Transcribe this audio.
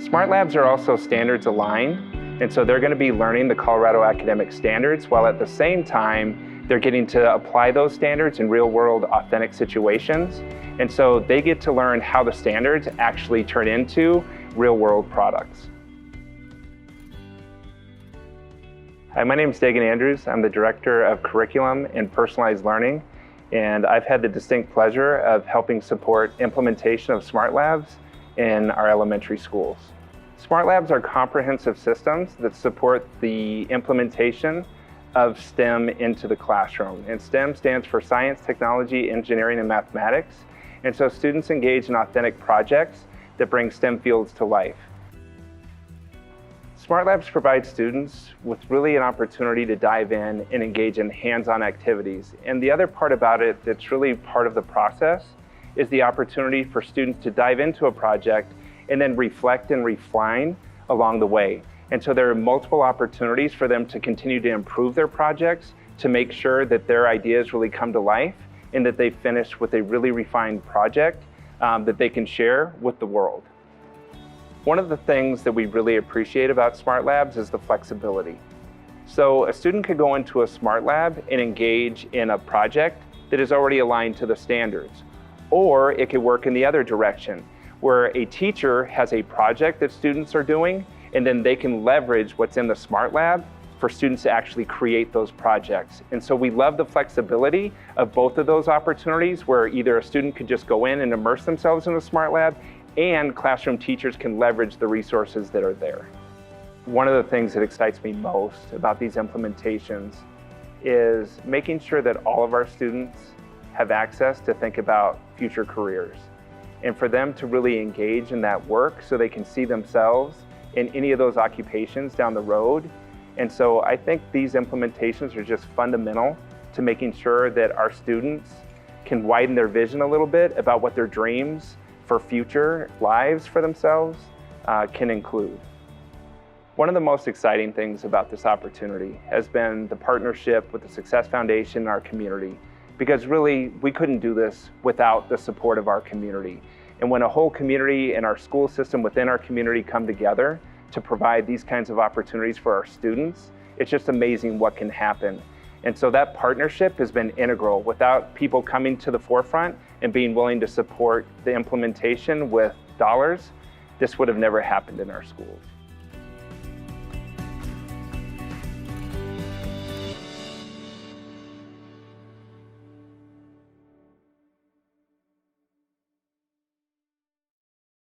SmartLabs are also standards aligned, and so they're going to be learning the Colorado academic standards while at the same time they're getting to apply those standards in real-world authentic situations. And so they get to learn how the standards actually turn into real-world products. Hi, my name is Deagan Andrews. I'm the Director of Curriculum and Personalized Learning, and I've had the distinct pleasure of helping support implementation of SmartLabs in our elementary schools. SmartLabs are comprehensive systems that support the implementation of STEM into the classroom. And STEM stands for Science, Technology, Engineering, and Mathematics. And so students engage in authentic projects that bring STEM fields to life. SmartLabs provides students with really an opportunity to dive in and engage in hands-on activities. And the other part about it that's really part of the process is the opportunity for students to dive into a project and then reflect and refine along the way. And so there are multiple opportunities for them to continue to improve their projects to make sure that their ideas really come to life and that they finish with a really refined project that they can share with the world. One of the things that we really appreciate about SmartLabs is the flexibility. So a student could go into a SmartLab and engage in a project that is already aligned to the standards. Or it could work in the other direction, where a teacher has a project that students are doing, and then they can leverage what's in the SmartLab for students to actually create those projects. And so we love the flexibility of both of those opportunities, where either a student could just go in and immerse themselves in the SmartLab, and classroom teachers can leverage the resources that are there. One of the things that excites me most about these implementations is making sure that all of our students have access to think about future careers, and for them to really engage in that work so they can see themselves in any of those occupations down the road. And so I think these implementations are just fundamental to making sure that our students can widen their vision a little bit about what their dreams for future lives for themselves can include. One of the most exciting things about this opportunity has been the partnership with the Success Foundation in our community, because really we couldn't do this without the support of our community. And when a whole community and our school system within our community come together to provide these kinds of opportunities for our students, it's just amazing what can happen. And so that partnership has been integral. Without people coming to the forefront and being willing to support the implementation with dollars, this would have never happened in our schools.